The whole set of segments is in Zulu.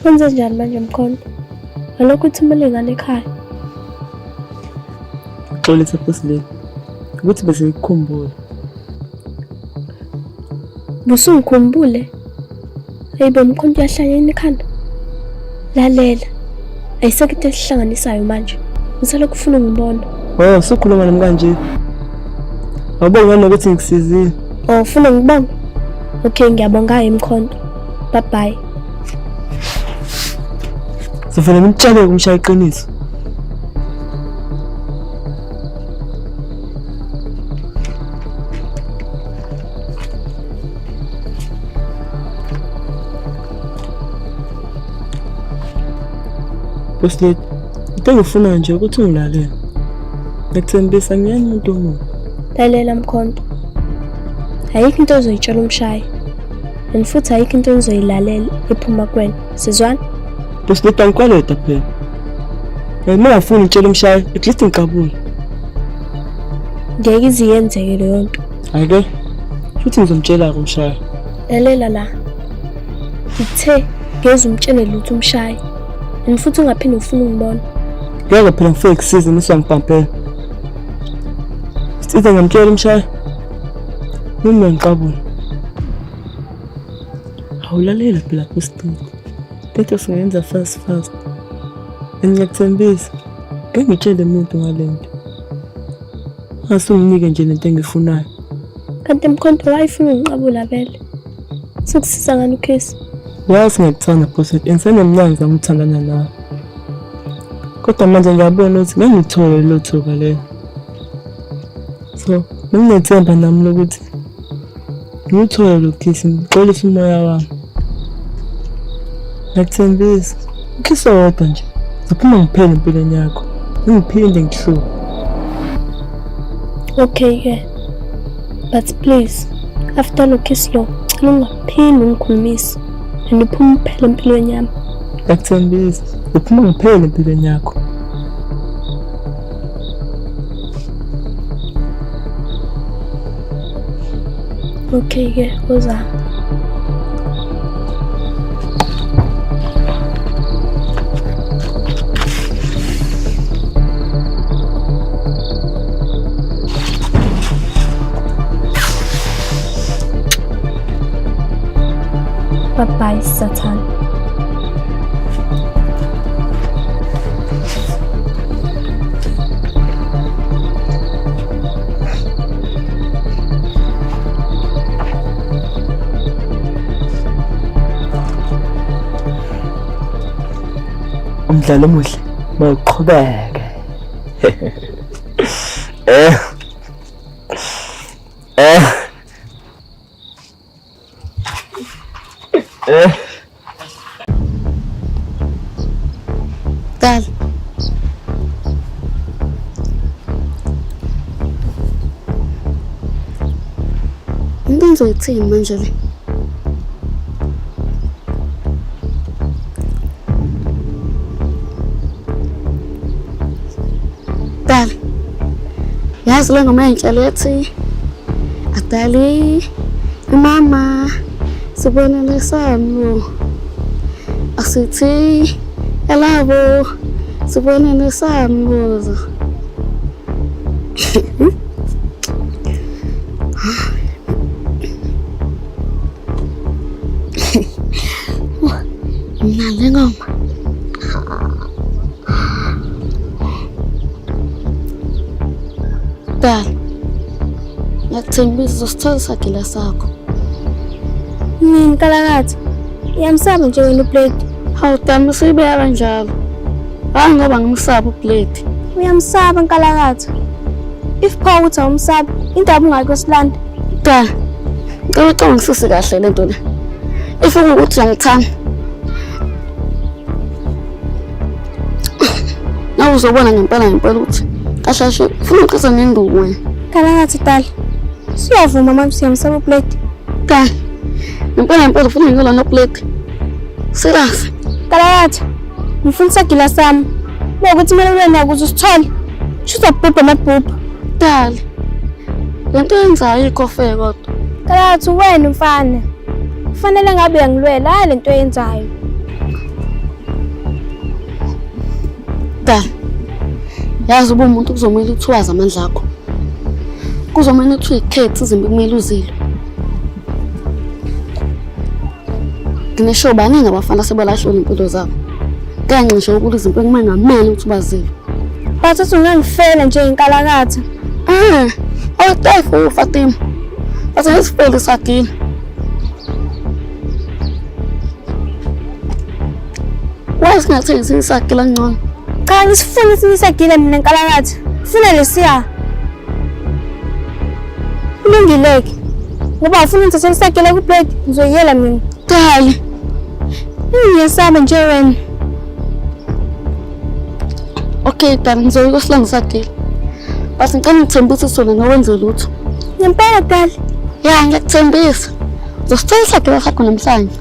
Kwenze njani manje Mkhonto? Ngalokho uthi umlingane ekhaya. Xolisa phosile. Ukuthi bese ngikukhumbula. Busungikhumbule. Hayibo Mkhonto uyahlanya yini ekhanda? Lalela. Ayisekho into esihlanganisayo manje. Ngisalokhu ufuna ngibona. Oh, sokhuluma nami kanje. Awubonga nokuthi ngikusizile. Oh, ufuna ngibonga? Okay, ngiyabonga Mkhonto. Bye bye. Sifuna nimtshele kumshaya iqiniso. Phosile, into engifuna nje ukuthi ungilalele. Ngikuthembisa ngiyena umuntu omubi. Lalela Mkhonto. Ayikho into ozoyitshela umshayi. And futhi ayikho into enizoyilalela ephuma kuwena. Sizwana? Phosile angikweleta phela. Uma ngafuni ngitshela umshayi, at least ngiqabule. Ngeke iziyenzeke leyo nto. Hayi-ke, futhi ngizomtshela kumshayi. Lalela la. Ngithe ngeze umtshele lutho umshayi. And futhi ungaphinde ufune ngibona. Ngeke phela ngifike kusize nisangibhampela. Sithi ngamtshela umshayi. Noma ngiqabule. Awulalela phela Phosile. Into singenza fast. Ngiyakuthembisa. Ngeke ngitshele umuntu ngalento. Asunginike nje lento engifunayo. Kanti Mkhonto wayifuna ngiqabula vele. Sokusiza ngani ukhesi? Yazi ngikuthanda Phosile, ngisenemnyanza ngithandana nawe. Kodwa manje ngiyabona ukuthi ngeke ngithole lo thuba leyo. So, ngingethemba nami lokuthi ngithole lo khisi, ngixolisa umoya wami. Ngikuthembisa. Ukhisi wodwa nje. Zaphuma ngiphele empilweni yakho. Ngiphinde ngihluke. Okay. But please, after lo kiss lo, ungaphinde ungikhulumise. Andiphume phela empilweni yami. Ngikuthembisa. Zaphuma ngiphele empilweni yakho. Okay, uzama. Bye-bye, Satan. Umdlalo omuhle mawuqhubeke. Dal. Into engizoyithini manje le? Dal. Yazi le ngoma engitshela ethi Adali mama sibonele sami asithi elabo sibonele sami bozo. Nale ngoma Dal. Ngiyakuthembisa uzosithola isagila sakho. Nini kalakathi? Iyamsaba nje wena uplate. Hawu Dal, usibeka kanjalo. Hayi ngoba ngimsaba uplate. Uyamsaba nkalakathi. If pha uthi awumsaba, indaba ungayikho silanda. Dal. Ngicela uqongisise kahle lento le. Ifuna ukuthi uyangithanda. Nawe uzobona ngempela ukuthi kashashe ufuna uqisa nenduku wena. Kalakathi Dal. Siyavuma manje siyamsaba uplate. Dal. Ngempela ufuna ngilona noplate. Serious. Kalakathi. Ngifuna isagila sami. Ukuthi mina wena ukuze usithole. Shuza bhubha mabhubha. Dal. Lento yenzayo ikhofe kodwa. Kalakathi wena mfana. Kufanele ngabe uyangilwela hayi lento yenzayo. Dala, yazi uba umuntu kuzomela uthiwazi amandla akho. Kuzomela uthi uyikhethe izimbi kumele uzile. Nginesho baningi abafana sebalahlula impilo zabo. Kuyancisha ukuthi izinto kumengameli ukuthi bazile. Bathatha ungangifela nje inkalakatha. Awutayifu Fatima. Bathatha isifele sakini. Wazi ngathengisa isakila ngcono. Cha ngisifuna sinisagile mina inkalakatha. Funa lesiya. Kulungileke. Ngoba ufuna ukuthi sisagile ku plate ngizoyela mina. Dali. Ngiyasaba nje wena. Okay, Dali ngizoyika silangisagile. Basi ngicela ngithembise sona nowenze lutho. Ngempela Dali. Ya ngiyakuthembisa. Uzosicela isagile sakho namhlanje.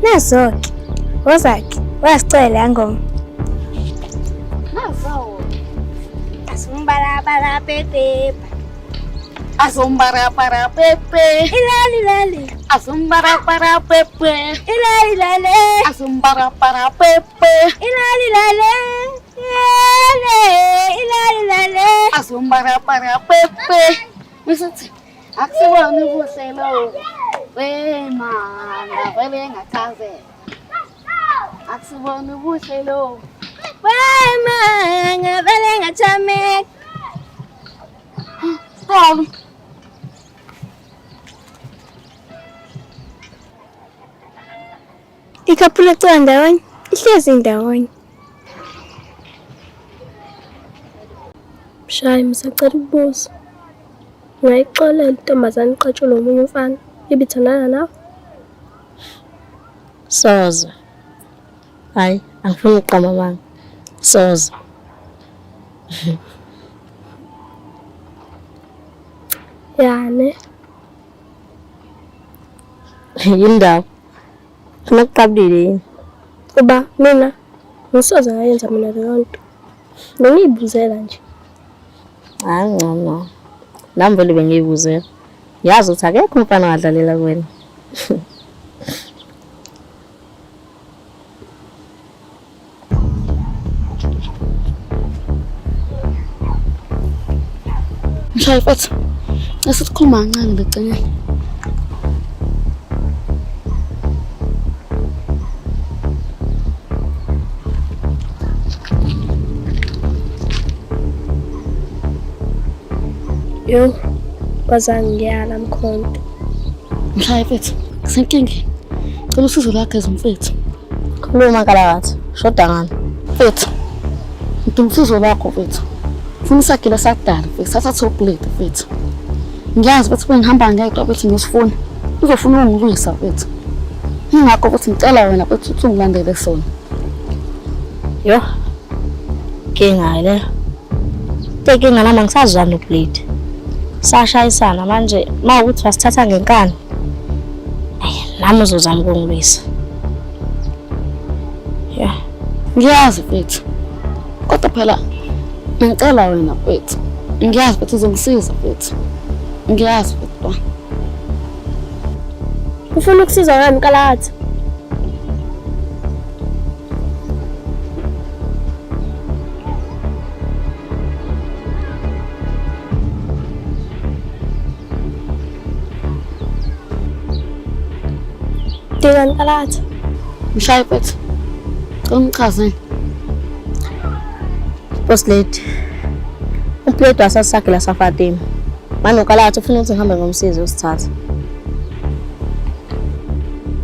Nazoke. Wozaki. Wayasicela yangoma. Nazo. Asumbarabara pepe. Azumbara para pepe. Ilali lali. Azumbara para pepe. Ilali lali. Azumbara para pepe. Ilali lali. Ilali lali. Azumbara para pepe. Misithi akusibona ubuhle lo. Wemana vele ngachazela. Akusibona ubuhle lo. Wema ngavele ngachameka. Dali. Ikhaphula cela ndawonye. Ihlezi ndawonye. Mshayi misacela ukubuza. Ngayixolela intombazane iqatshule omunye umfana ibithanana nawe. Soza. Hayi, angifuni uqama manga. Soza. Yani Yindaba. Funa kuqabulile yini? uba mina ngisoze ngayenza mina leyo nto. Bengiyibuzela nje. Hayi ngcono. Nami vele bengiyibuzela. Yazi ukuthi akekho umfana ongadlalela kuwena. Mshayi mfethu. Asikhuluma kancane begcinile. Yo, wazange ngiyala mkhonto. Mshayi mfethu. Kusenkingi. Cela usizo lwakhe mfethu. Khuluma kalakathi. Shoda ngani? Mfethu. Ngidinga usizo lwakho mfethu. Funa isagila sakudala mfethu. Sathatha uplate mfethu. Ngiyazi ukuthi bengihamba ngedwa bethi ngisifuna. Uzofuna ungilungisa mfethu. Ingakho ukuthi ngicela wena mfethu ukuthi ungilandele sona. Yo. Kinga le. Tekinga nami ngisazwana noplate. Sashayisana manje mawukuthi wasithatha ngenkani. Nami uzozama ukungilwisa. Yeah. Ngiyazi mfethu. Kodwa phela ngicela wena mfethu. Ngiyazi ukuthi uzongisiza mfethu. Ngiyazi mfethu. Ufuna ukusiza ngani kalakatha? Dingan kalakatha. Mshayi mfethu. Ungichazeni. Boss lady. Uplate wasasakila safatima. Manje kalakatha ufuna ukuthi ngihambe ngomsizi usithatha.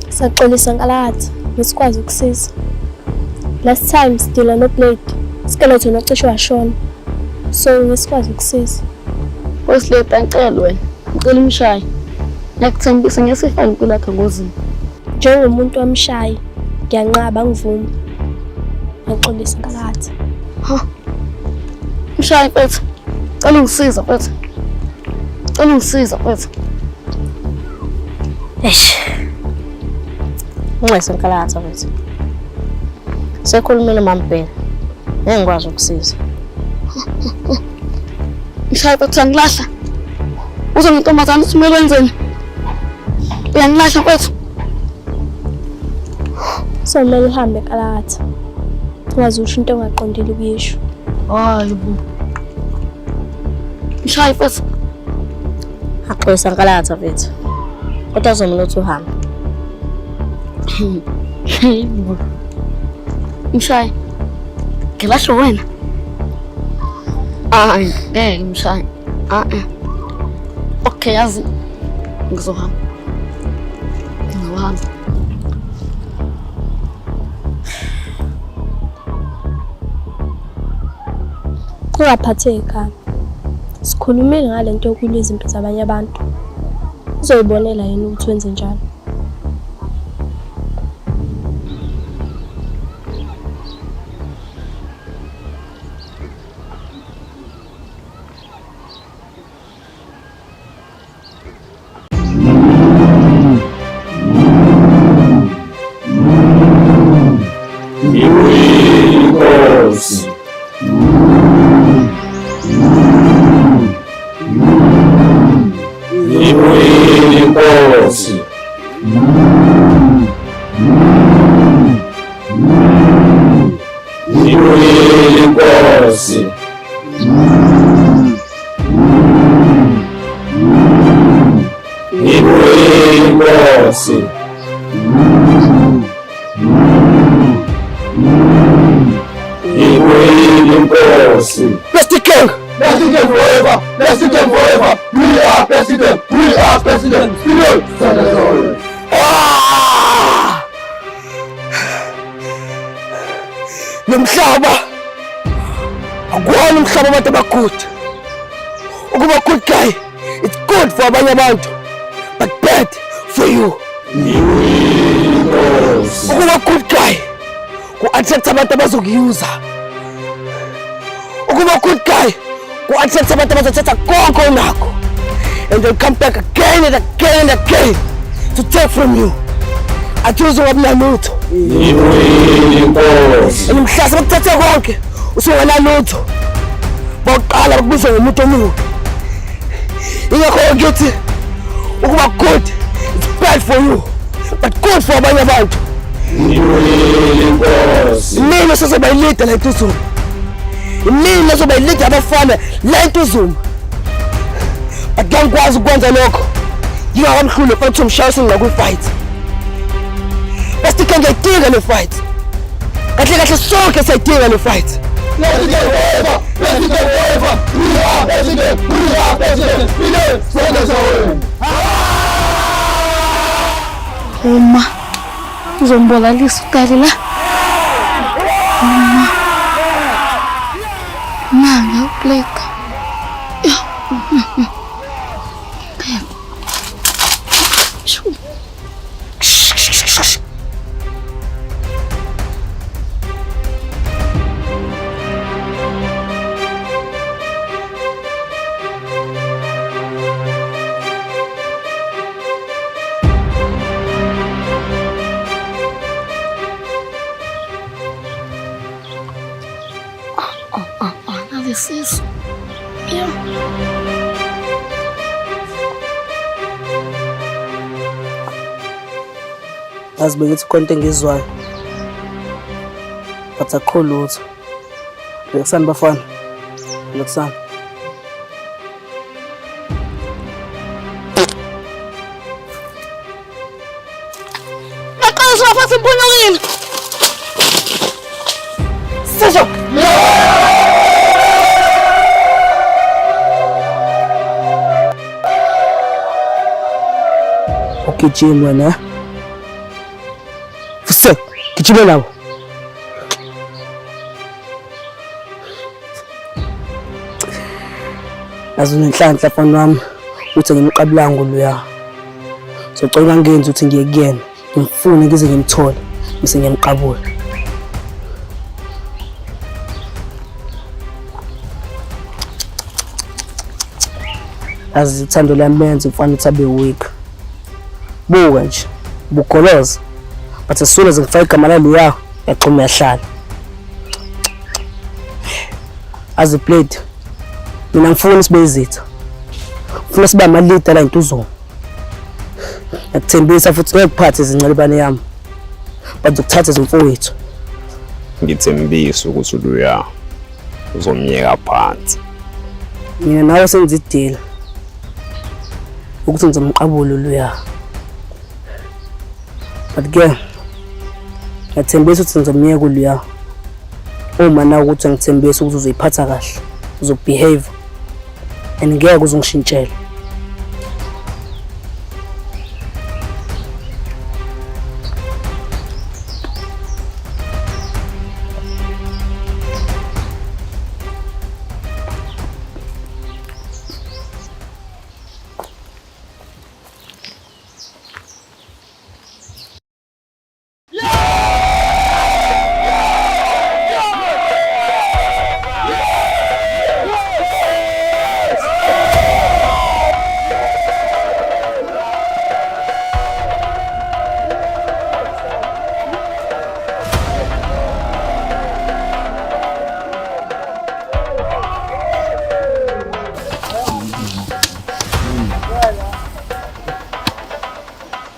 Saxolisa kalakatha, ngisikwazi ukusiza. Last time sidila no plate. Skeleton ocishe washona. So ngisikwazi ukusiza. Boss lady angicela wena. Ngicela umshayi. Ngiyakuthembisa ngesifana impilo yakhe ngozini. Njengomuntu wamshayi, ngiyanqaba ngivuma. Ngiyaxolisa kalakatha. Mshayi mfethu. Cela ungisiza mfethu. Cela ungisiza mfethu. Ungayise kalakatha mfethu. Sekhulumile mampela. Ngeke ngikwazi ukusiza. Mshayi mfethu angilahla. Uzongintombazana ukuthi kumele wenzeni? Uyangilahla mfethu. Somele uhambe kalakatha. ungaze usho into ongaqondile ukuyisho. Hayi bo. Mshayi mfethu. Axolisa Nkalatha mfethu. Kodwa uzomela uthi uhambe. Mshayi. Ngilasho wena. Ngeke mshayi. Okay, yazi ngizohamba. Ungaphatheki kabi. Sikhulumile ngale nto yokulwa izimpilo zabanye abantu. Uzoyibonela yini ukuthi wenze njalo? President forever! President forever! We are president! We are president! Nomhlaba akuwona umhlaba abantu abagood. Ukuba good guy, it's good for abanye abantu, but bad for you. Ukuba good guy, ku-attract abantu abazokuyuza. Ukuba good guy, ku-attract abantu abazothatha konke onakho, and they'll come back again and again and again to take from you. Athuze wabunalutho. Umhlasa bakuthathe konke, usunganalutho. Bawuqala bakubiza ngomuntu omubi. Ingakho ngithi ukuba good, it's bad for you, but good for abanye abantu. Mina sozoba leader la eTuzuma. Mina sozoba leader abafana la eTuzuma. But ngikwazi ukwenza lokho. Ngingakamhlule futhi umshayisi ngakwifight. Bese ngiyidinga le fight. Kahle kahle sonke siyidinga le fight. President forever! President forever! We are president! We are president! Uma uzombolalisa uqali la. Uma nanga upleka. This is Azi bengithi konke engizwayo. But akho lutho. Lekusani bafana. Lekusani. Naqala phansi imponyokile. Sisho! Gijima wena. Fusa, gijima nawo. Azinenhlanhla mfana wami uthi ngimqabulango loya. Socela ngenze uthi ngiye kuyena. Ngimfune ngize ngimthole bese ngiyamqabula. Azithando lamenze mfana uthi abe weak. Buka nje, bugoloza. But as soon as ngifaka igama laloya, yaxhuma yahlala. As a plate, mina ngifuna sibe izitha. Ngifuna sibe ama-leader la eTuzuma. Yakuthembisa futhi ngekuphathe izincelebane yami. Bazokuthatha izimfowethu. ngithembisa ukuthi Luya uzomyeka phansi. Mina nawe senze ideal ukuthi ngizomqabula Luya. But ke ngiyathembisa ukuthi ngizomyeka Luya. Uma na ukuthi ngithembisa ukuthi uzoyiphatha kahle, uzobehave and ngeke uzongishintshela.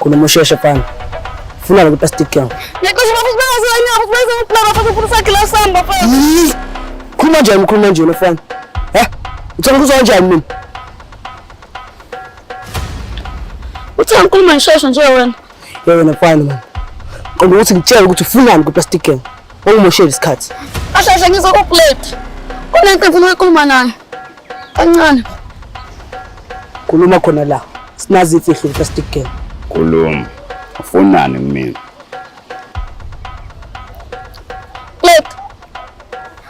Kuna moshesha pana. Funa la plastic yangu. Kuma njani unafanya? Utanguza kanjani mimi? Utangikhuluma ngisheshe nje wena. Yebo nafana man. Kodwa ukuthi ngitshela ukuthi ufunani ku plastic yangu. Ongimoshela isikhathi. Asheshe ngizokuplate. Kunento engifuna ukukhuluma nayo. Kancane. Khuluma khona la. Sinazi ifihlo ku plastic yangu. Khuluma. Ufunani kumina? Plate.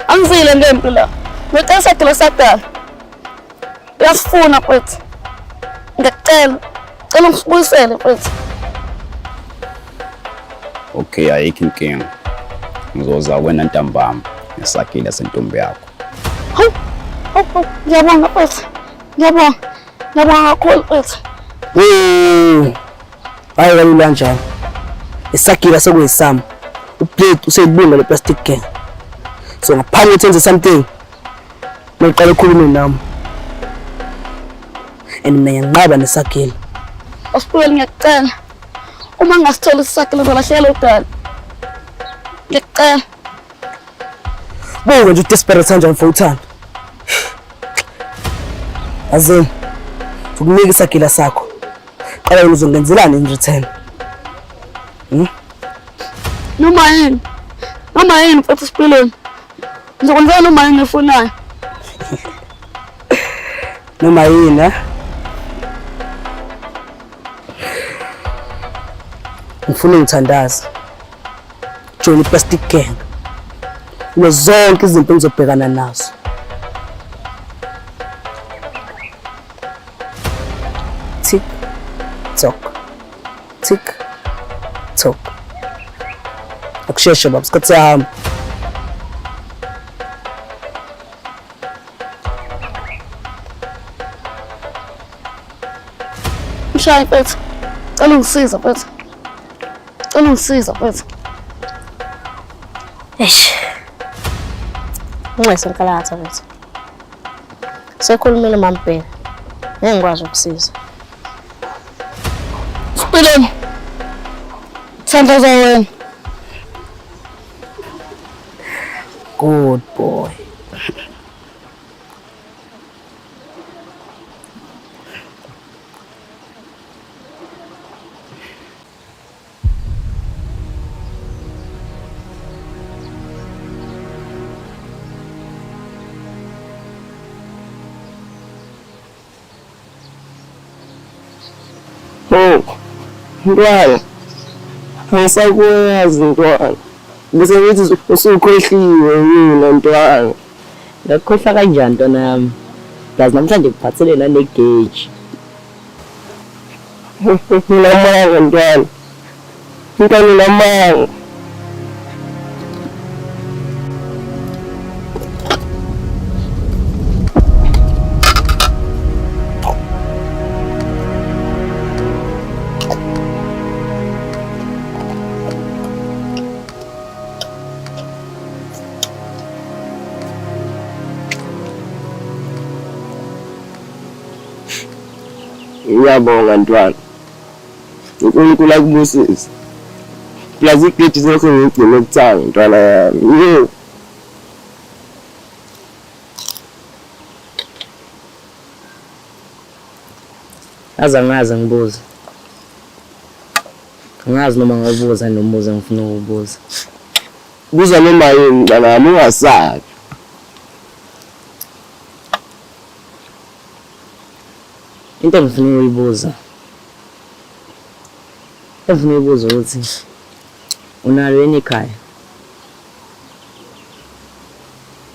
Angizile ngempi la. Ngicela kilo sadala. Uyasifuna mfethu. Ngicela ungisibuyisele mfethu. Okay, ayikho inkinga. Ngizoza wena ntambama ngesakile sentombi yakho. Ngiyabonga mfethu. Ngiyabonga kakhulu mfethu. Hayi kalula kanjani. Isakila sekuyisama. Uplate useyibunga le plastic can. So ngaphambi ukuthi enze something. Ngiqala ukukhuluma nami. And mina ngiyanqaba nesakila. Osiphelele ngiyacela. Uma ngasithola isakila ngolahlela udala. Ngiyacela. Buka nje desperate kanjani for uthando. Azini. Ukunika isakila sakho. Qala wena uzongenzelani in return? Noma yini mfethu Siphelele. Ngizokwenza noma yini efunayo. Noma yini ngifuna ngithandaza. Join plastic gang. Zonke izinto engizobhekana nazo. Tick tock. Tick tock. Akusheshe baba, isikhathi sihamba. Mshaya mfethu. Cela ungisiza mfethu. Ungayisenkalatha mfethu. Sekhulumile mampela. Ngeke ngikwazi ukusiza. Siphelele. Thandaza wena. Good boy. Ntwana. Angisakwazi ntwana. Bese ngithi usukhohliwe yini ntwana. Ngakhohlwa kanjani ntwana yami? Ngazi namhlanje kuphathele nane gauge. Ngilamanga ntwana. Ntwana lamanga. Ngiyabonga ntwana. uNkulunkulu akubusise. Plus igrade zakho ngigcine ukuthanga ntwana yami. Yo. Angazi ngibuza. Angazi noma ngabuza nombuzo ngifuna ukubuza. Buza noma yini ntwana wami ungasabi. Into engifuna ukuyibuza. Engifuna ukuyibuza ukuthi unalo yini ikhaya?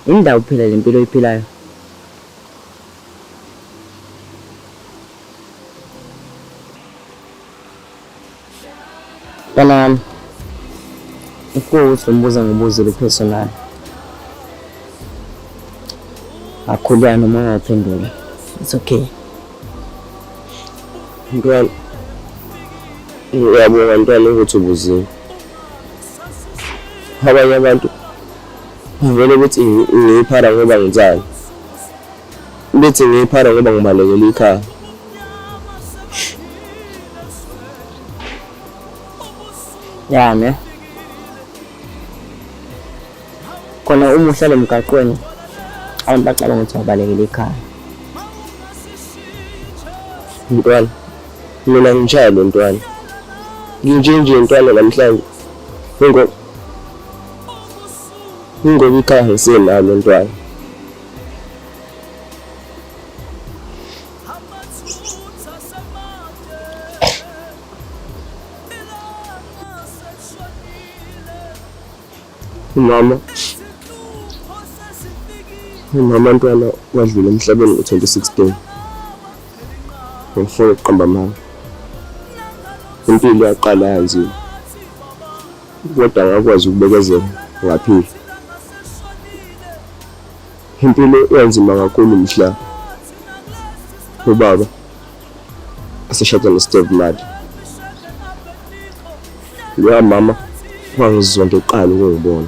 Indawo phela lempilo oyiphilayo. Kanami ukuthi umbuza ngobuzo personal. Akhulana noma ungaphendula. It's okay. Ntwana. Ngiyabonga ntwana ukuthi ubuzile. Abanye abantu vele ukuthi ngiyiphara ngoba ngithanda. Bethi ngiyiphara ngoba ngibalekela ikhaya. Yani khona uma uhlala emgaqweni abantu bacabanga ukuthi wabalekela ekhaya. Ntwana mina ngishaya lo ntwana. Nginjenje ntwana namhlanje. Ngoba ikhaya ngisenalo ntwana. Mama ntwana wadlula emhlabeni ngo-2016. Ngifuna ukuqamba mama. Impilo yaqala yanzima. Kodwa ngakwazi ukubekezela ngaphila. Impilo yanzima kakhulu mhla ubaba aseshada noSteve Mad. Lo mama wangizonda eqala ukungibona.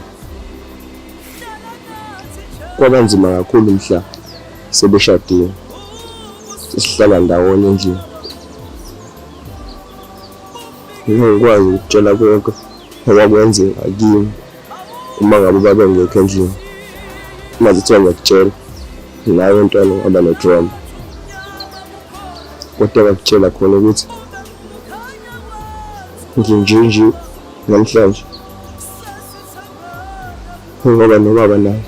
Kwaba nzima kakhulu mhla sebeshadile. Sihlala ndawonye endlini. Ngikwazi ukutshela konke okwakwenzeka kimi uma ngabe babengekho endlini. Maze kuthiwa ngiyakutshela nawe ntwana ngaba no-drama. Kodwa ngakutshela khona ukuthi nginjenje namhlanje ngoba nobaba naye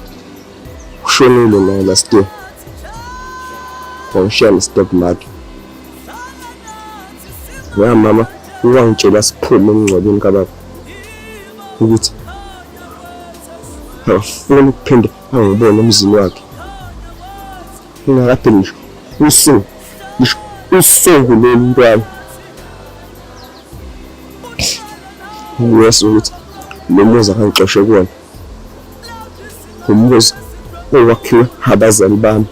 ushonile naye last year. Wangishiya noSteve Mad. Mama wangitshela siphume emngcwabeni kababa ukuthi awufuni ukuphinda angibone emzini wakhe. Ngingakade ngisho usuku lo mntwana. Ngiyesa ukuthi lo muzi akangixoshe kuwona. Umuzi owakhiwe abazali bami.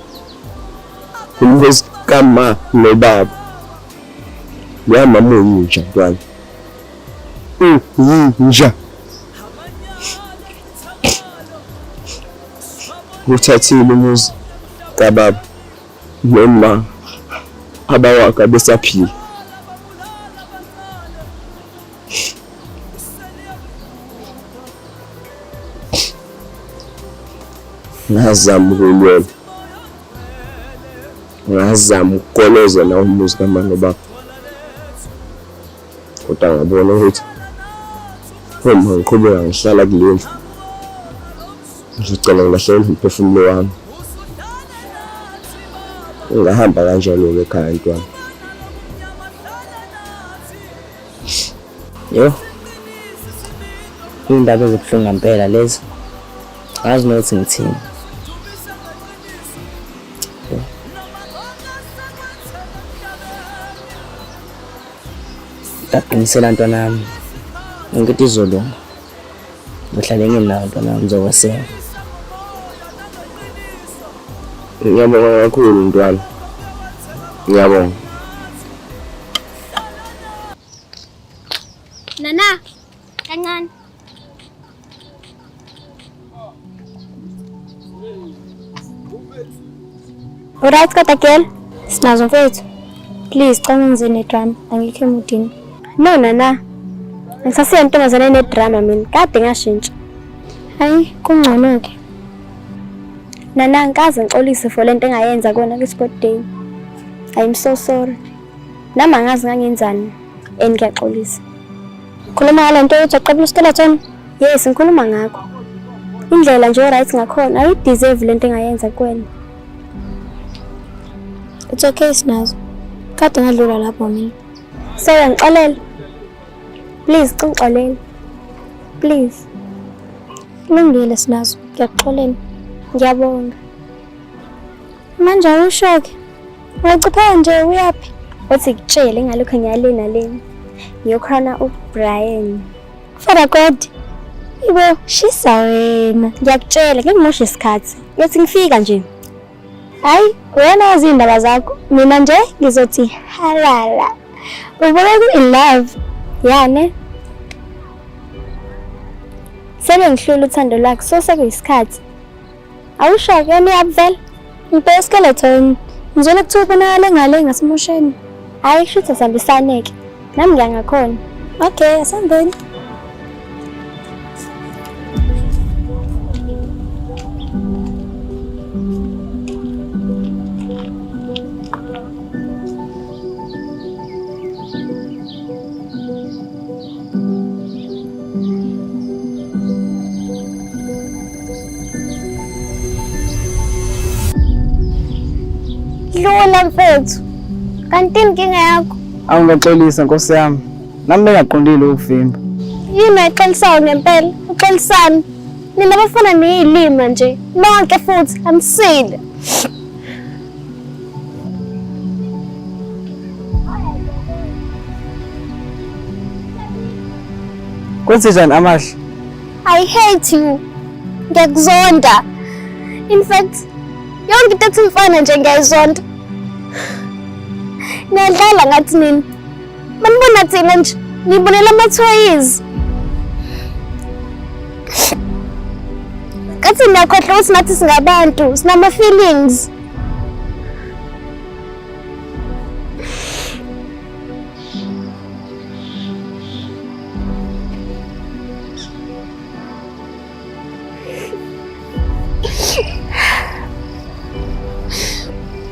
Umuzi kama nobaba. Mama uyinja ntwana. Uyinja. Uthathile umuzi kababa noma abawaka besaphila. Ngazama ukulwela. Ngazama ukukoleza na umuzi kama nobaba. Kodwa ngabona ukuthi uma ngiqhubeka ngihlala kule ndlu ngicela ngilahlela umphefumulo wami. Ngahamba kanjalo ekhaya ntwana. Yo. Indaba ezibuhlungu ngempela lezi. Azi nokuthi ngithini. Ndaqinisela ntwana nami. Ngithi izolunga. Ngihlale nginawo ntwana nami ngizokweseka. Ngiyabonga kakhulu ntwana. Ngiyabonga. Nana, kancane. Alright, Katakel. Sinazo mfethu. Please, come ngizeni drama. Angikho emudini. No, Nana. Ngisasiyentombazane enedrama mina, kade ngashintsha. Hayi, kungcono-ke. Nana ngikaze ngixolise for lento engayenza kona kwi-sport day. I'm so sorry. Nami angazi ngangenzani and ngiyaxolisa. Khuluma ngale nto yokuthi aqabula iskeleton. Yes, ngikhuluma ngakho. Indlela nje right ngakhona ayideserve lento engayenza kuwena. It's okay Sinazo. Kade ngadlula lapho mina. So ngixolela. Please ngixolele. Please. Kulungile Sinazo. Ngiyaxolela. Ngiyabonga. Manje ushoke. Wacipha nje uyapi? Uthi ngitshele ngalokho ngiyalena leni. Ngiyokhona uBrian. Father God. Ibo shisa wena. Ngiyakutshela ngingimosha isikhathi. Yothi ngifika nje. Hayi, wena wazi indaba zakho. Mina nje ngizothi halala. Ubona in love. Yani. Sele ngihlula uthando lwakhe so sekuyisikhathi. Awushoke yami yabvela. Impela skeleton. Ngizole kuthiwa ubonakala ngale ngasemosheni. Hayi kushuthi asambisaneke. Nami ngiyangakhona. Okay, asambeni. Lula mfethu. Kanti inkinga yakho? Awungaxolisa Nkosi yami. Nami bengaqondile ukuvimba. Yini ayixolisayo ngempela? Uxolisana. Nina bafana niyilima nje. Bonke futhi amsile. Kwenzeni amahle? I hate you. Ngiyakuzonda. In fact, yonke into ethi mfana nje ngiyayizonda. Niyadlala ngathi nini? Manibona thina nje, nibonela ama-toys. Kathi niyakhohlwa ukuthi nathi singabantu, sinama-feelings.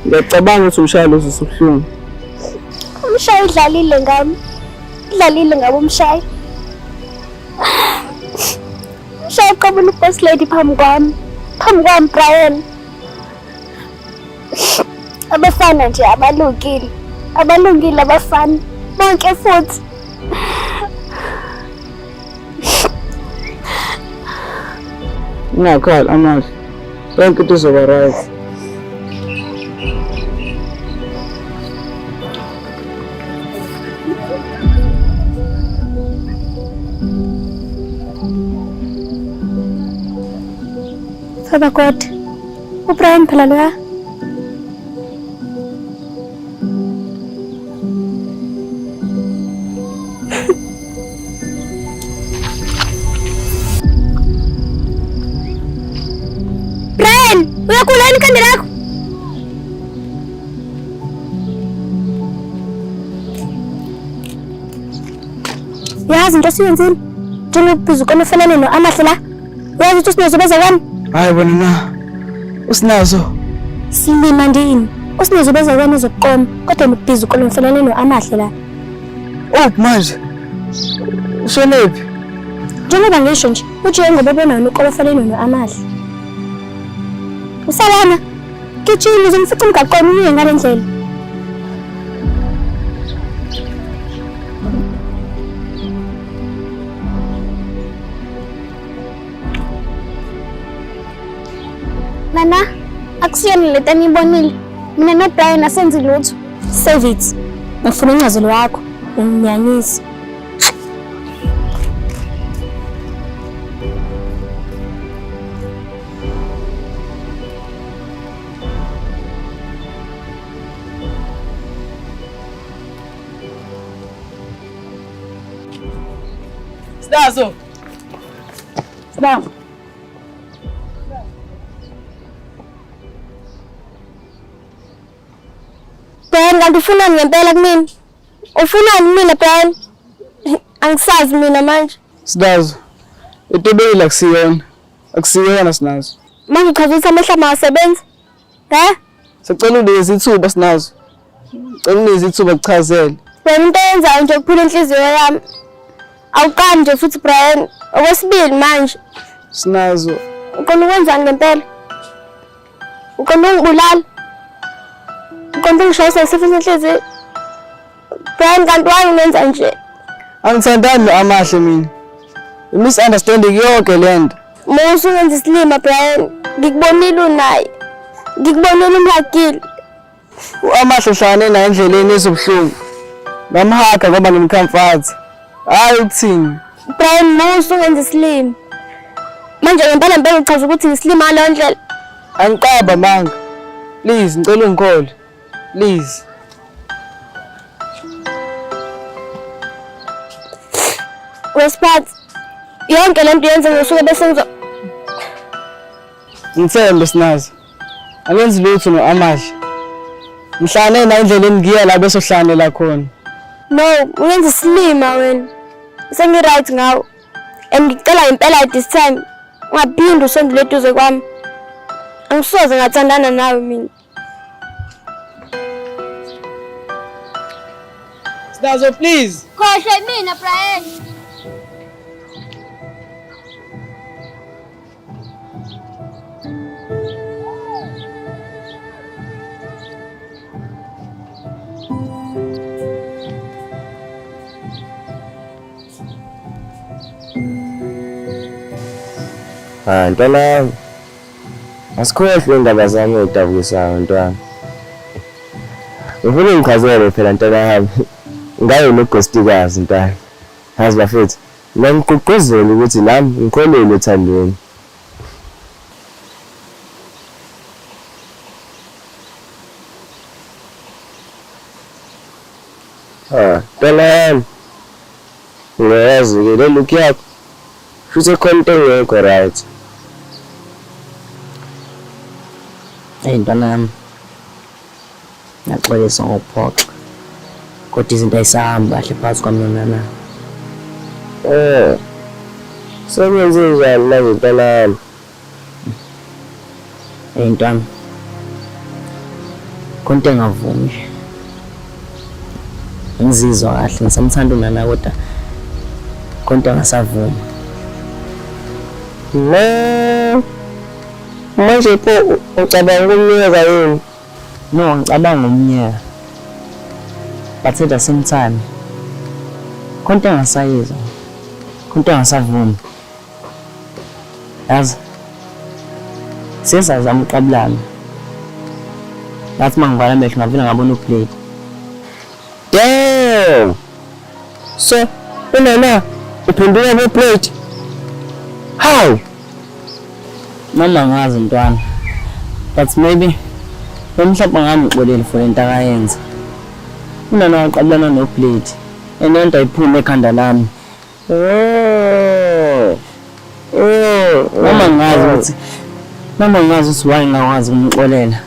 Ngiyacabanga ukuthi umshayeli uzosubuhlungu. Umshayi udlalile ngami. Udlalile ngabo umshayi. Umshayi uqabula uboss lady phambi kwami. Phambi kwami Brian. Abafana nje abalungile. Abalungile abafana. Bonke futhi. Ungakhali amahle. Yonke into izoba right. Father God, uBrian phela loya. Brian, uyakhulani ikhanda lakho? Yazi into esiyenzile. Njengokubhiza ukona ufanele no-amahle la. Yazi ukuthi usinezobeza kwami? Hayi bona na. Usinazo. Silima ndini. Usinezobeza kwami uzokuqoma. Kodwa nokubhiza ukona ufanele no-amahle la. Oh manje. Ushonephi? Njengoba ngisho nje, uje ngoba bona uqobo ufanele no-amahle. Usalana. Kitshini uzomfica umgaqweni uye ngale ndlela. Nana, akusiyona lento eniyibonile. Mina noBrian asenzi lutho. Save it. Ngifuna incazelo yakho. Unginyanyisa. Sinazo. Sinazo. Brian, kanti ufunani ngempela kumina? Ufunani mina Brian? Angisazi mina manje. Sinazo. Itebeyile akusiyona Sinazo. Manje uchaza ukuthi amehla masebenzi. Sicela ulezi ithuba Sinazo. Cela ulezi ithuba kuchazele. Wena into eyenzayo nje ukuphula inhliziyo yami. Awuqali nje futhi Brian. Okwesibili manje. Sinazo. Uqonda ukwenzani ngempela? Uqonda ungibulala? Uqonda ungishayisa isifo senhliziyo? Brian kanti wangenza nje. Angithandani amahle mina. Misunderstanding yonke lento. Musu ungenza isilima Brian. Ngikubonile unaye. Ngikubonile umhagile. Amahle uhlangane naye endleleni ezobuhlungu. Ngamhaka ngoba ngimcomfort. Hayi ukuthini? Brian musu ungenza isilima. Manje ngempela uchaza ukuthi ngisilima ngaleyo ndlela. Angiqaba manga. Please ngicela ungikhole. Please. Wesiphathi yonke lento yenze ngosuku bese ngithembe Sinazo. Angenzi lutho noAmahle. Ngihlane na endleleni ngiya la bese uhlanela khona. No, ungenza isilima wena. Sengi right ngawo. And ngicela impela this time ungaphindi usondele eduze kwami. Angisoze ngathandana nawe mina. Sinazo please. Khohle mina Brian. Ntwana, asikhohlwe indaba zami ezidabukisayo ntwana. Ngifuna ngichazele phela ntwana yami. Ngayo nogostikazi ntwana. Yazi bafethu, ngiyamgqugquzela ukuthi nami ngikholelwe ethandweni. Ntwana yami. Ngiyazi-ke le look yakho. Futhi khona into engekho right. Ntwana yami. Ngaxolisa ngokuphoxa. Kodwa izinto ayisahamba kahle phakathi kwami nona. Sekwenze njani manje ntwana yami? Ntwana. Khona into engavumi. Ngizizwa kahle ngisamthanda unana kodwa khona into engasavumi. Manje pho ucabanga ukumnyeka yini? No, ngicabanga umnyeka. But at the same time, khona into engasayizwa. Khona into engasavumi. Yazi, sesazama uqabulana. Ngathi mangivala amehlo ngavela ngabona uplate. Damn! So, unana, uphendula neplate. How? Mama ngazi ntwana. But maybe mhlawumbe ngamxoleli for lento akayenza. Unana waqabulana noplate. Enento ayiphuma ekhanda lami. Mama ngazi ukuthi why ngakwazi ukumxolela.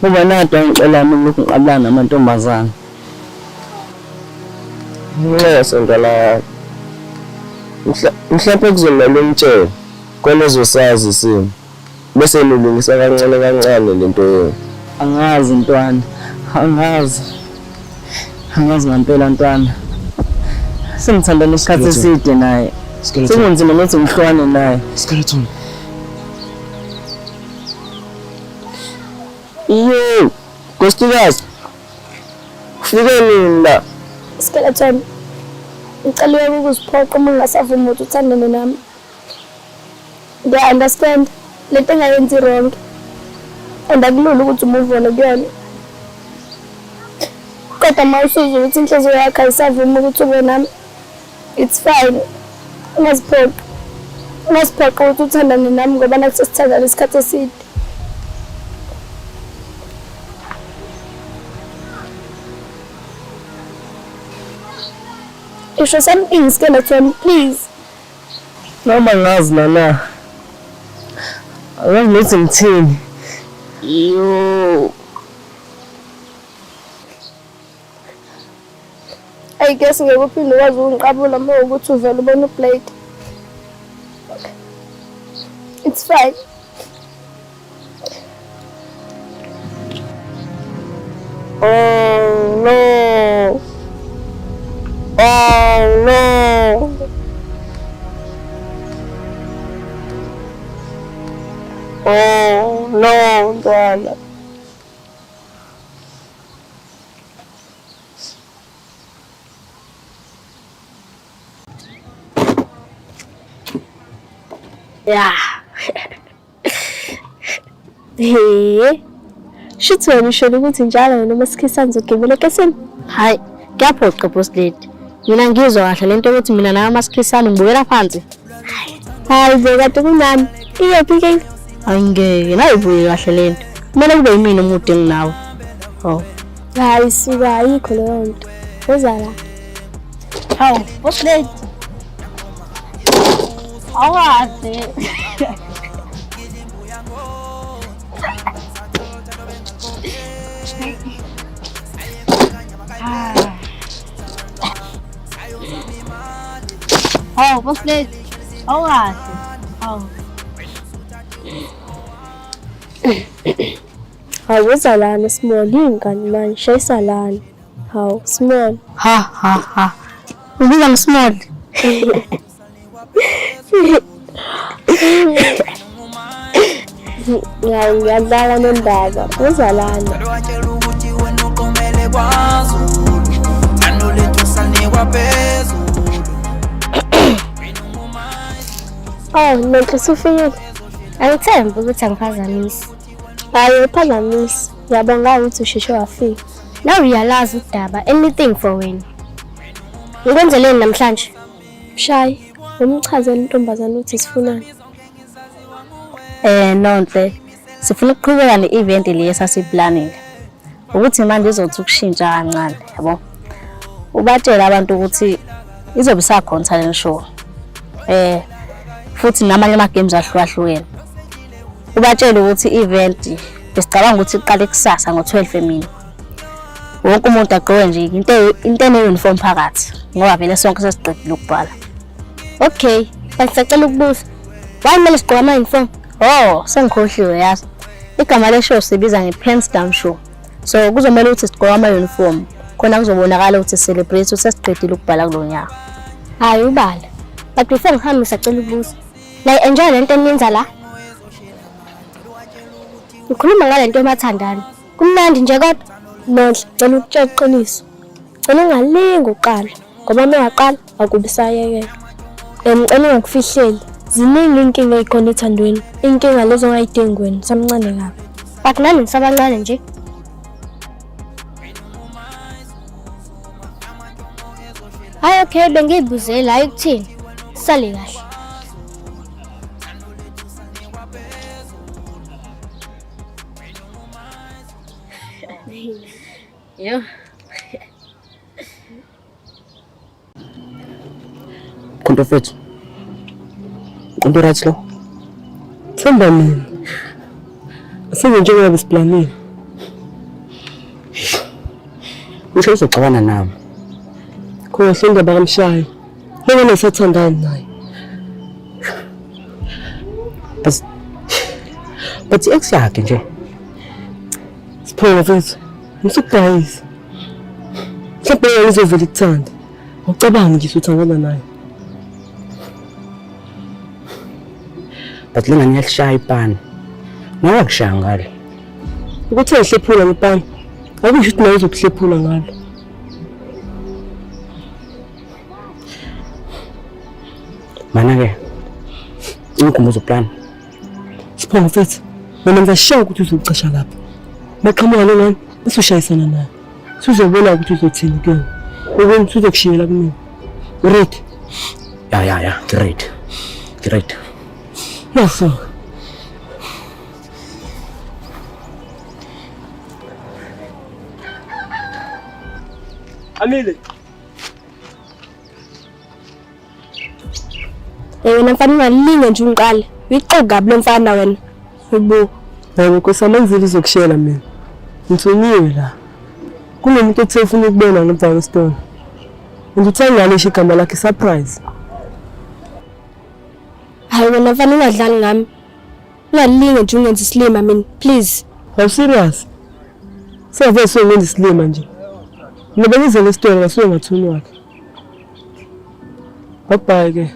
Ngoba nadwa ngixolela mina lokhu ngiqabulana namantombazana. Nxeso ntwana. Mhlawumbe kuzomela umtshela khona ezosazi isimo bese nilungisa kancane kancane lento yini. Angazi ntwana, angazi ngempela ntwana. Sengithandana isikhathi eside naye. Sekunzima nokuthi ngihlwane naye. Skeleton. Iyo, Gostikazi. Ufike nini la? Skeleton. Ngicela ukuziphoqa uma ungasavumi ukuthi uthandane nami. I understand lento engayenzi wrong. And akulula ukuthi move on kuyona. Kodwa mawusuzwa ukuthi inhliziyo yakho ayisavumi ukuthi ube nami. It's fine. Ungaziphoqi. Ungaziphoqa ukuthi uthandane nami ngoba nakusesithandana isikhathi eside. You should something, Skeleton, please. Noma ngazi nana. Angazi ukuthi ngithini. Yo. I guess ngeke uphinde ukwazi ukungiqabula uma ukuthi uvela ubona uBlade. It's fine. Oh no. Oh no. Oh no, Dana. Yeah. Hey. Shithi wena usho ukuthi njalo noma sikhisa ngizogibela ekesini. Hayi, ngiyaphoqa boss lady. Mina ngizwa kahle lento ukuthi mina nawe masikhisana ngibuyela phansi. Hayi bekade kunani. Iyephi inkinga? Angeke nayibuye kahle lento. Kumele kube yimina umuntu enginawe. Oh. Hayi suka ayikho leyo nto. Uza la. Hawu, boss lady. Awazi. Oh, boss lady. Awazi. Oh. Hawu uza lana small ingane manje shayisa lana. Hawu small. Ha. Ubiza small. Ngiyadlala nendaba. Uza lana. Oh, Nonhle sufike. Angithembi ukuthi angiphazamisi. Hayi uphazamisi. Ngiyabonga ukuthi usheshe wafika. Now realize udaba anything for wena. Ngikwenzeleni namhlanje? Shayi, umchazela intombazana ukuthi sifunani. Nonhle. Sifuna ukuqhubeka ne-event le esasiplanile. Ukuthi manje izothi ukushintsha kancane, yabo. Ubatshela abantu ukuthi izobe isakhona talent show. Futhi namanye ama games ahlukahlukene. Ubatshela ukuthi i-event besicabanga ukuthi iqale kusasa ngo-12 emini. Wonke umuntu agqoke nje into ene-uniform phakathi ngoba vele sonke sesiqedile ukubhala. Okay, basicela ukubuza. Why kumele sigqoke ama-uniform? Oh, sengikhohliwe yazi. Igama le show sibiza nge-Pants Down Show. So kuzomela ukuthi sigqoke ama-uniform. Khona kuzobonakala ukuthi celebrate ukuthi sesiqedile ukubhala kulo nyaka. Hayi ubala. But before ngihambe sicela ukubuza. La enjoy lento eniyenza la? Ukhuluma ngalento emathandana. Kumnandi nje kodwa. Nonhle, ngicela ukutshela iqiniso. Ngicela ungalingi uqala ngoba mewaqala akubisayekela. Ngicela ungakufihleli. Ziningi inkinga ezikhona ethandweni. Inkinga lezo ongayidingi wena, samncane kabi. But nani nisabancane nje. Hayi okay bengiyibuzela hayi ukuthini. Sale kahle. Yo. Konto fethu. Konto right lo. Themba mina. Asenze njengoba besiplanile. Usho uzoxabana nami. Khona sindaba kamshayi. Lena ngisathandana naye. But ex yakhe nje. Siphela fethu. Ngisukuguys. Mhlawumbe ngizovela ukuthanda. Ucabanga nje uthandana naye. But lena ngiyashaya ipani. Nawe akushaya ngalo. Ukuthi ngihlephula ngepani. Akusho ukuthi nawe uzokuhlephula ngalo. Mana ke. Ngikukhumbuza uplan. Siphonga fethu. Mina ngizashaya ukuthi uzocisha lapha. Maqhamuka lona bese ushayisana naye. Sizobona ukuthi uzothini ke. Ukuthi uzokushiyela kumina. Great. Ya, great. Great. Yes. Amile. Wena mfana ungalinge nje ungiqala. Uyiqoqa kabi lo mfana wena. Yebo. Hayi kusamenzile izokushela mina. Ngithunyiwe la. Kunomuntu othefuna ukubona ngempha westone. Ngithengani ngisho igama lakhe surprise. Hayi wena mfana ungadlali ngami. Ungalinge nje ungenza isilima mina, please. Are serious? Save ngenza isilima nje. Ngoba ngize le story ngasuke ngathuni wakhe. Bye ke.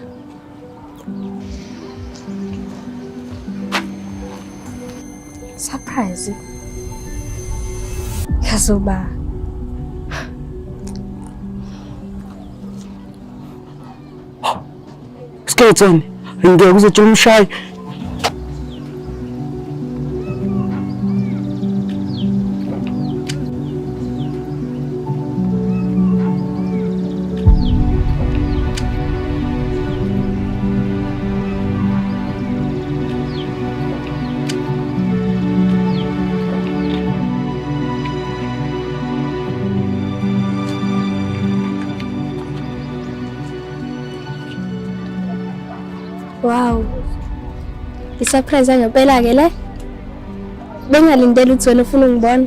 Surprise. Kazuba. Skeleton, ngeke uzotshela umshayi. Wow. I-surprise ngempela ke le. Bengalindele ukuthi wena ufuna ungibona.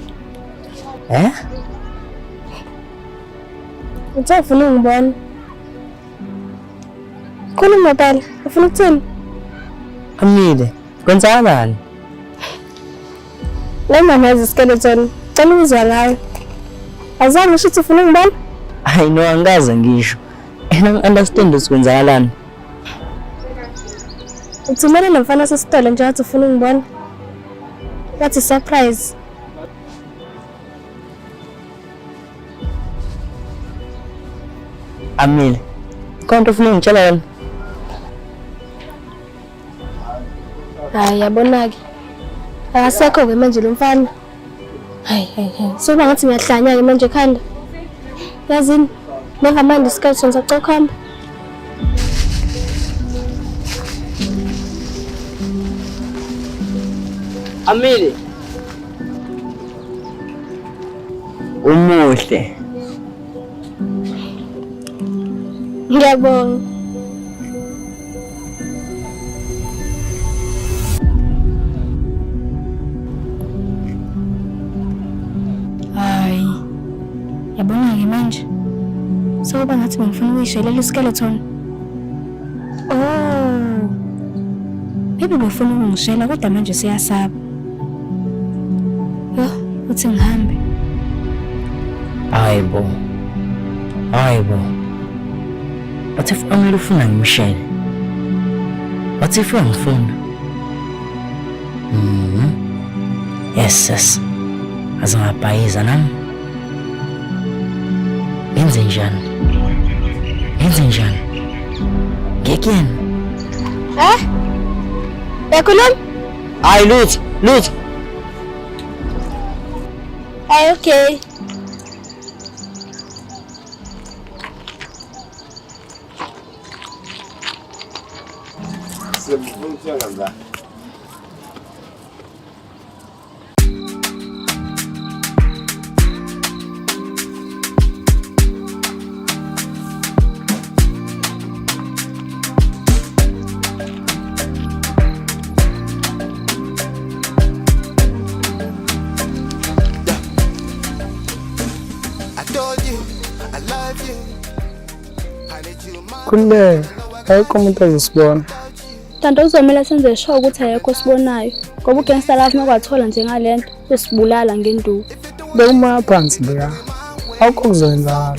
Ufuna ungibona. Khuluma phela, ufuna ukuthini? Amile, kwenzakalani? Lema nazi skeleton, cela uzwa ngayo. Azange usho ukuthi ufuna ungibona? Hayi no angikaze ngisho. Understand ukuthi kwenzakalani. Uthumele nomfana sesitolo nje wathi ufuna ungibona. Wathi surprise. Amile, konke ufuna ngitshela yona? Hayi yabona-ke. Akasekho-ke manje lo mfana. Hayi. Sokuba ngathi ngiyahlanya-ke manje ekhanda. Yazini, never mind isikhathi ngisacela ukuhamba. Amile. Umuhle. Ngiyabonga. Hayi. Yabona-ke manje. Sokuba ngathi ngifuna ukuyishelela iskeleton. Oh. Maybe befuna ukungishela kodwa manje siyasaba. Yo, uthi ngihambe. Hayibo. What if Amile ufuna ngimshele? What if uyangifuna? Yes. Azingabhayiza nami. Yenze njani? Ngekeni? Yakhuluma? Hayi lutho. Hayi okay. Kule, ayikho umuntu ozosibona. Kanti uzomela senze sure ukuthi ayekho sibonayo. Ngoba ugangster life makwathola nje ngalento besibulala ngenduku. Bekuma phansi leya. Awukho kuzenzakala.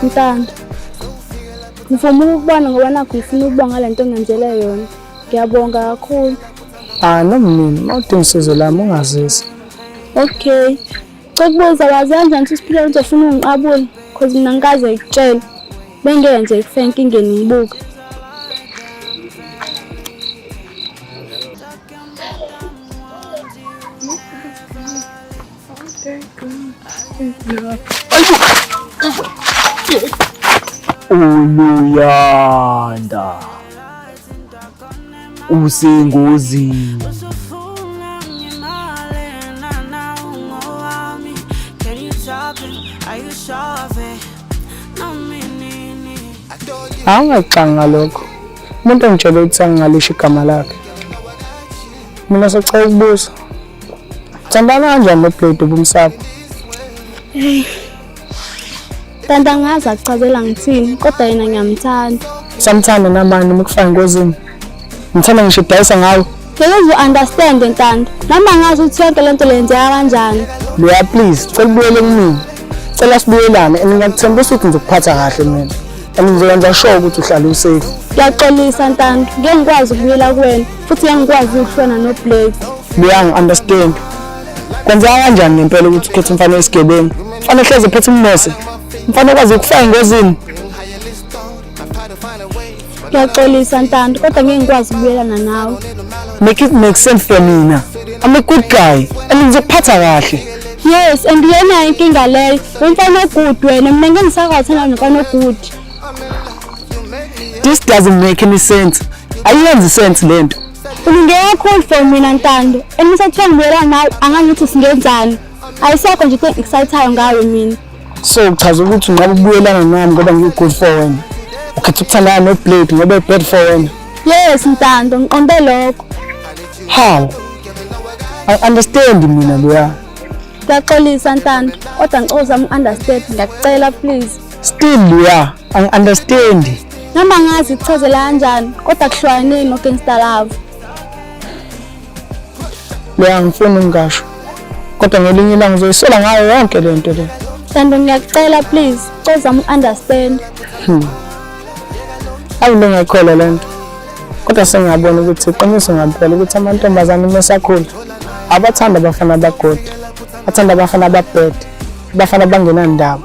Ntanda. Ngifuna ukubona ngoba nakho ngifuna ukubonga lento engenzele yona. Ngiyabonga kakhulu. Nomini, mawudinga usizo lami ungazisi. Okay. Cekubuza wazi kanjani ukuthi isiphilo uzofuna ungiqabule because mina ngikaze ngikutshela. Bengenze kufe inkingeni ngibuka. Uluyanda. Usengozini. Are you sure of it? No, me. Angixanga lokho. Umuntu ongitshela ukuthi angingalisha igama lakhe. Mina sicela ukubuza. Thandana kanjani noBlade ubumsapho? Tanda ngazi akuchazela ngithini kodwa yena ngiyamthanda. Samthanda namani umkufaka engozini. Ngithanda ngisho idayisa ngawe. Ngeke uzu-understand Ntando. Noma ngazi ukuthi yonke lento lenzeka kanjani. Leya please, cela ubuyele kumina. Cela sibuyelane and ngiyakuthembisa ukuthi ngizokuphatha kahle mina. And ngizokwenza sure ukuthi uhlale usafe. Ngiyaxolisa Ntando. Ngeke ngikwazi ukubuyela kuwena futhi ngeke ngikwazi ukuhlona noBlade. Leya understand. Kwenzeka kanjani ngempela ukuthi ukhethe umfana wesigebengu? Mfana hleze phethe ummose. Mfana kwazi ukufaka engozini. Ngiyaxolisa Ntando kodwa ngeke ngikwazi ukubuyelana nawe. Make it make sense for mina. I'm a good guy. And ngizokuphatha kahle. Yes, and yena inkinga leyo. Umfana ogood wena mina ngeke ngisakathana nomfana ogood. This doesn't make any sense. Ayenzi sense lento. Ulungeke kakhulu for mina Ntando. Enisathiwa ngibuyelana nawe angangithi singenzani. Ayisekho nje into exciting ngawe mina. So uchaza ukuthi ungabe ubuyelana nami ngoba ngigood for wena. Ukhetha ukuthandana noBlade ngoba bad for wena. Yes Ntando, ngiqonde lokho. How? I understand mina leya. Ngiyaxolisa Ntando, kodwa ngicela uzame understand, ngiyakucela please. Still leya, I understand. Noma ngazi ichazela kanjani, kodwa kuhlwaneni no gangster love. Leya ngifuna ungasho. Kodwa ngelinye ilanga ngizoyisola ngayo yonke lento le. Ntando ngiyakucela please, ngicela uzame understand. Awungekhola lento. Kodwa sengiyabona ukuthi iqiniso ngempela ukuthi amantombazane mesakhula abathanda abafana abagodi. Bathanda abafana ababhede. Abafana bangenandaba.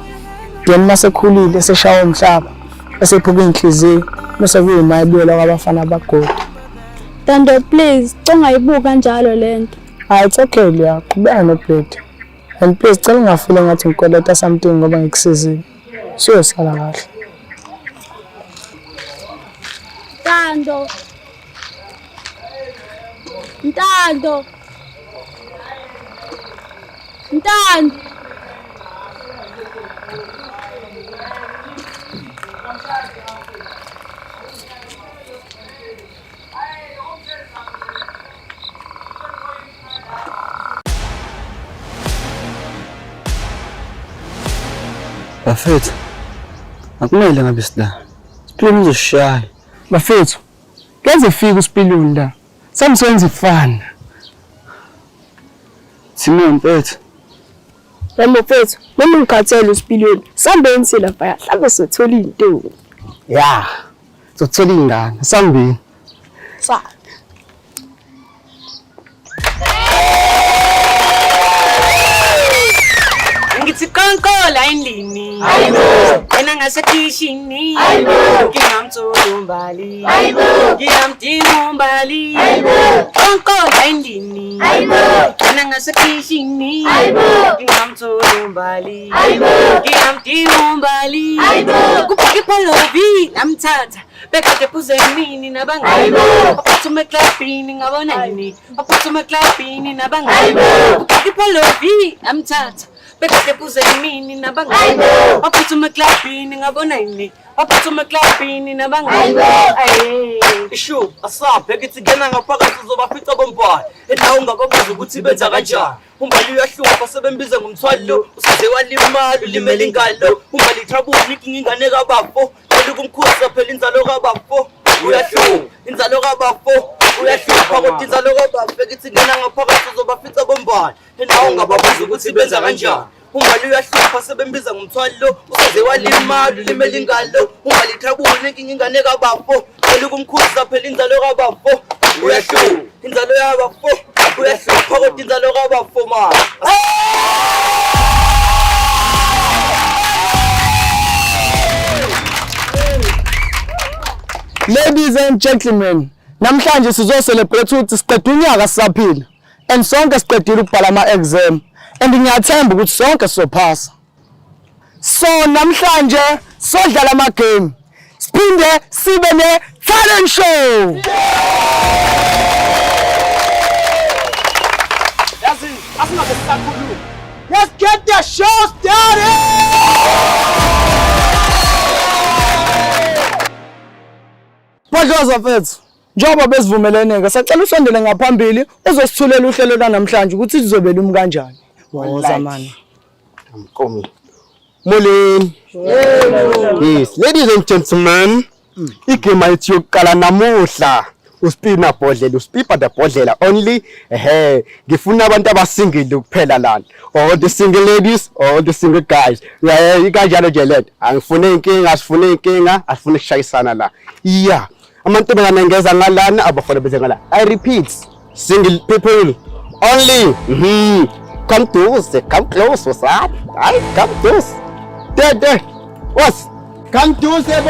Yena masekhulile seshaya umhlaba. Esephuka inhliziyo bese kuyimaya kwabafana abagodi. Ntando please, ungayibuka kanjalo lento. It's okay leya, qhubeka noBlade. And please cela ungafile ngathi ngikoleta something ngoba ngikusizile. Siyosala kahle. Ntando. Ntando. Ntando. Bafethu. Akumele ngabe sila. Siphileni uzoshaya. Bafethu. Kenze fika usipiluni la. Samsenze ifana. Simo mfethu. Bafethu, noma ngikhathele usipiluni. Sambeni sila phaya. Hlambe sithola into. Ya. Sizothola ingane. Sambeni. Sa. Ngithi konkola endlini. Hayibo. Wena ngasekishini. Hayibo. Ngingamthombali. Hayibo. Ngingamtimombali. Hayibo. Konkola endlini. Hayibo. Wena ngasekishini. Hayibo. Ngingamthombali. Hayibo. Ngingamtimombali. Hayibo. Kuphi pholovi namthatha. Bekade puze emini nabangani. Baphuma eklabhini ngabona yini. Baphuma eklabhini nabangani. Kuphi pholovi namthatha. Bekade puze emini nabangani. Baphuma eklabhini ngabona yini. Baphuma eklabhini nabangani. Aye. Ishu asabheke ithi ngena ngaphakathi uzobafica bombali. Enawo ungakabuza ukuthi benza kanjani. Umbali uyahlupha sebembiza ngomthwalo. Usize walimala ulimele ingalo. Umbali trouble inkinga ingane kabafo. Kumkhuza phela inzalo kabafo. Uyahlupha inzalo kabafo. Uyahlupha kodwa inzalo kabafo ithi ngena ngaphakathi uzobafica bombali. Enawo ungababuza ukuthi benza kanjani. Umbali uyahlupha sebembiza ngomthwalo. Usize walimala ulimele ingalo. Umbali trouble inkinga ingane kabafo. Kumkhuza phela inzalo kabafo. Uyahlupha inzalo yabafo. Uyahlupha kodwa inzalo kabafo mama. Ladies and gentlemen, namhlanje sizocelebrate ukuthi siqedwe unyaka sisaphila and sonke siqedile ukubhala ama-exam and ngiyathemba ukuthi sonke sizophasa. So namhlanje sodlala ama-game. Siphinde sibe ne-talent show. Let's get the show started! Madloza mfethu. Njengoba besivumeleneke, sacela usondele ngaphambili uzosithulela uhlelo lanamhlanje ukuthi lizobe lumi kanjani. Woza man. Mkomi. Molweni. Yes, ladies and gentlemen. Igame yethu yokuqala namuhla. Uspina bodlela, uspipa the bodlela only. Ngifuna abantu abasingile kuphela lana. All the single ladies, all the single guys. Yeah, ikanjalo nje lento. Angifune inkinga, asifune inkinga, asifune ukushayisana la. Yeah. Amantombazana ngeza ngalana abafana beze ngala. I repeat, single people only. Come close, what's that? I come close. There. What's? Come close, boss.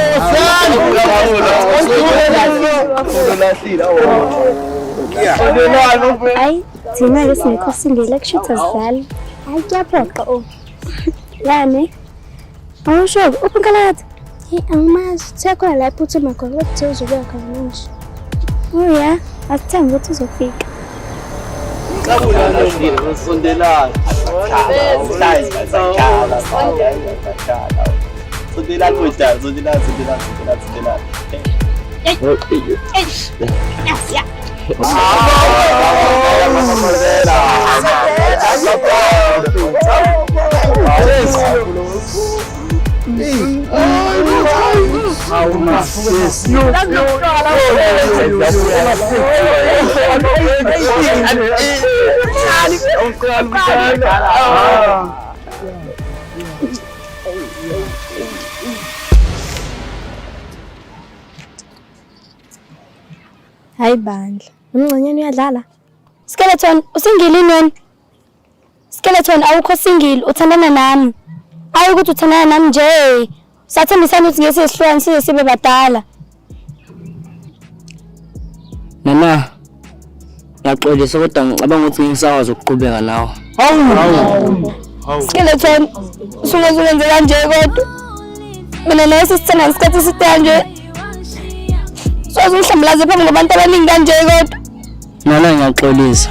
Ay, thina lesingekho singile kushuthi azidlali. Hayi kuyaphoqa o. Yani? Awusho uphikalathi. Angimazi sekhona la iphuthuma khona ukuthi uzobuya khona manje. Oh yeah, asithemba ukuthi uzofika. Sondelana. Hayi bandla, umncanyana uyadlala. Skeleton, usingile inweni. Skeleton awukho singile, uthandana nami. Hayi ukuthi uthandana nami nje. Sathembisana ukuthi ngeke sihlukane size sibe badala. Nana. Ngiyaxolisa kodwa ngicabanga ukuthi ngisakwazi ukuqhubeka nawe. Skeleton, usungenze kanje kodwa. Mina nawe sisithanda isikhathi eside kanje. Soze uhlambalaze phambi kwabantu abaningi kanje kodwa. Nana ngiyaxolisa.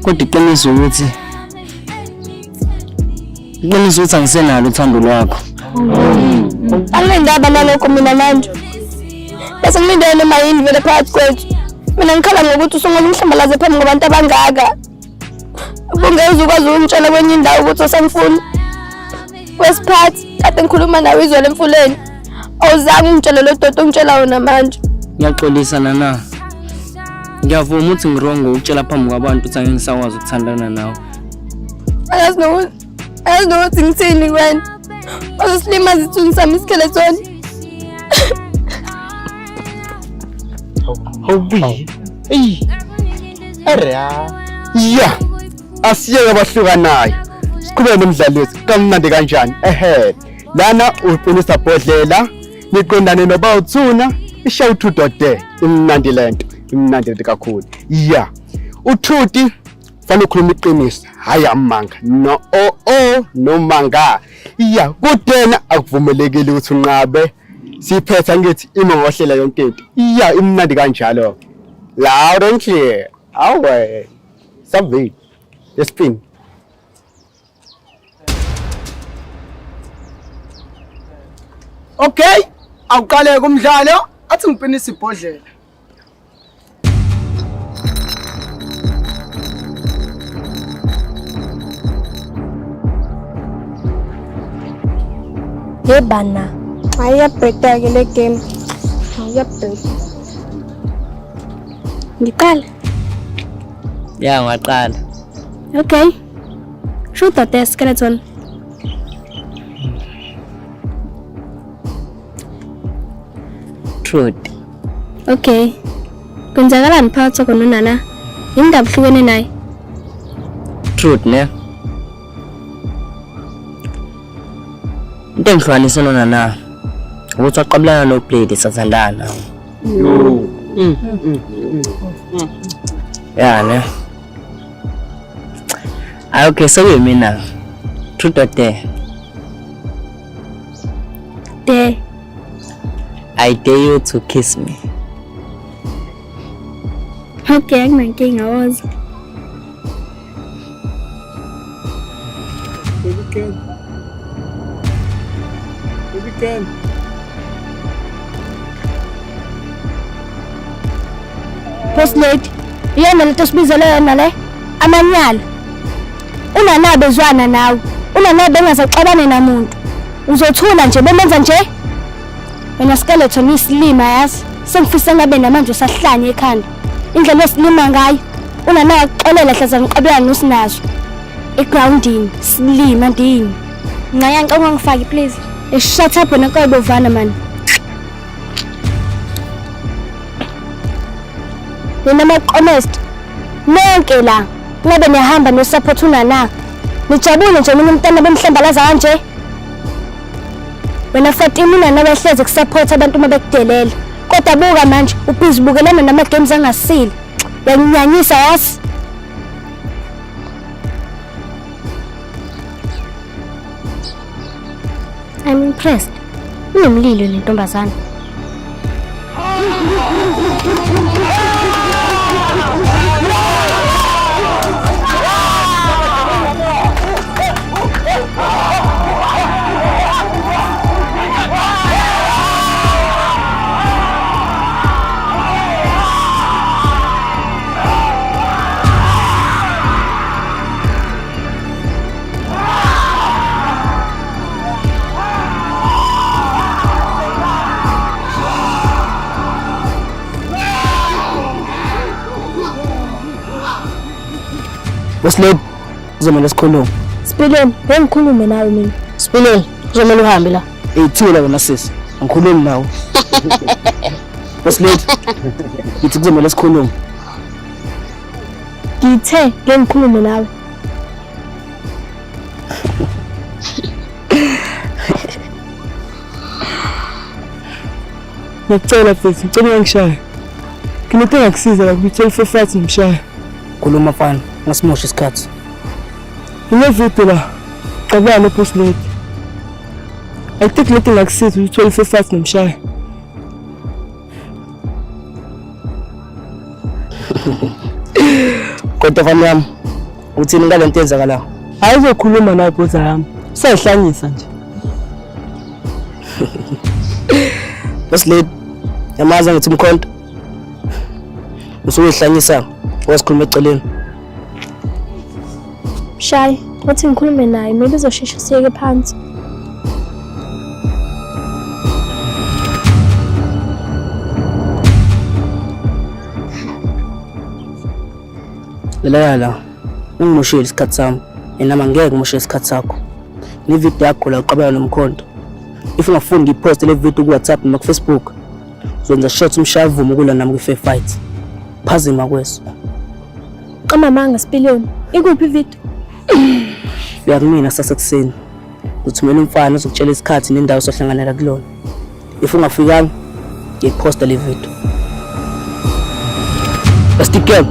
Kodwa iqiniso ukuthi angisenalo uthando lwakho. Angindaba nalokho mina manje. Bese ngilindele noma yini vele phakathi kwethu. Mina ngikhala ngokuthi usungomhlambalaze phambi kwabantu abangaka. Ubungeze ukwazi ukungitshela kwenye indawo ukuthi usamfuna. Wesiphathi kade ngikhuluma nawe izolo emfuleni. Awuzange ungitshele lo dodo ungitshela wona manje. Ngiyaxolisa nana. Ngiyavuma ukuthi ngirongo ukutshela phambi kwabantu ukuthi angisakwazi ukuthandana nawe. Ayazi nokuthi ngithini wena. Uzosilimaza isithunzi sami iskeleton. Yeah. Asiyeke abahlukanayo. Siqhubeke nomdlalo wethu. Kamnandi kanjani? Lana uqinisa bodlela, niqondane nobawuthuna, ishawu Trude. Imnandi lento, imnandi kakhulu. Yeah. uTrudy fanele ukhuluma iqiniso hayi amanga no manga iya kudena akuvumelekile ukuthi unqabe siphetha ngithi imongahlela yonke into iya imnandi kanjalo loud and clear awe savi spin Okay, awuqale kumdlalo athi ngipinisa ibhodlela. Yebana, ayabheda ke le game. Ayabheda. Ngiqala. Ya ngaqala. Okay. Shoot the skeleton. Trudy. Okay. Kwenzakalani phakathi kwakho nonana? Indaba hlukene naye. Trudy ne. Into engihlukanisa nonana ukuthi waqabulana noBlade sathandana. Ya ne. Okay, so mina. Trudy there. There. I dare you to kiss me. Okay, nginankinga wazi. Baby Ken. Boss lady, iyona lento sibizele yona le amanyala. Unana bezwana nawe. Unana bengasaxabane namuntu. Uzothula nje bemenza nje. Wena skeleton isilima yazi. Sengifisa ngabe namanje usahlanye ekhanda. Indlela esilima ngayo. Unana yaxolela hlaza ngiqabelana nosinazo. Egroundini silima ndini. Ngaya ngicela ngifake please. Shut up wena kwayibovana man. Nina ma-honest. Nonke la. Ngabe niyahamba nosupport unana. Nijabule nje mina umntana bemhlambalaza kanje. Wena Fatima unana behleze kusupport abantu uma bekudelela. Kodwa buka manje ubhizi bukelana nama games angasile. Yanginyanyisa yasi. I'm impressed. Unomlilo le ntombazana. Boslady, uzomela sikhulume. Spileni, bengikhulume nawe mina. Spileni, uzomela uhambe la. Thula wena sisi, angikhulumi nawe. Boslady, ngithi kuzomela sikhulume. Ngithe ngikhulume nawe. Ngicela mfethu, ngicela ungishaya. Nginothi ngakusiza la ku-12 fight ngishaya. Khuluma mfana, ngasimosha isikhathi. Nginevideo la. Qabana Boslady. I think nothing ngakusiza u-12 fight ngishaya. Kodwa mfana yami, uthini ngale nto enzakalayo? Ayizokhuluma nawe bhoza yami. Sayihlanyisa nje. Boslady, yamaza ngithi umkhonto. Usuyihlanyisa, wasikhuluma eceleni. Shy, wathi ngikhulume naye, maybe uzosheshe siyeke phansi. Lela, ungimoshile isikhathi sami. Mina ngeke ngimoshe isikhathi sakho. Ni video yakho la uqabela nomkhonto. If ungafuni ngipost le video ku WhatsApp noma ku Facebook, uzonza short umshavumo kula nami ku Fair Fight. Phazima kweso. Qamamanga Spileni, ikuphi video? Uyakimina sasekuseni. Uthumela umfana uzokutshela isikhathi nendawo sohlanganela kulona. If ungafikanga, ngiposta le video. Let's stick game.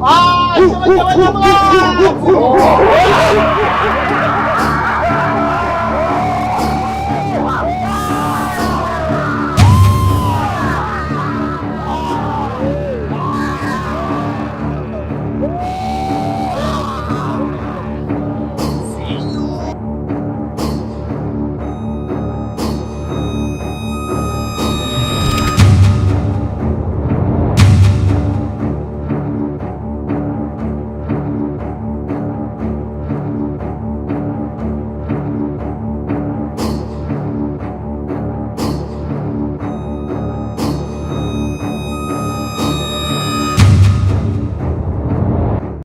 Ah,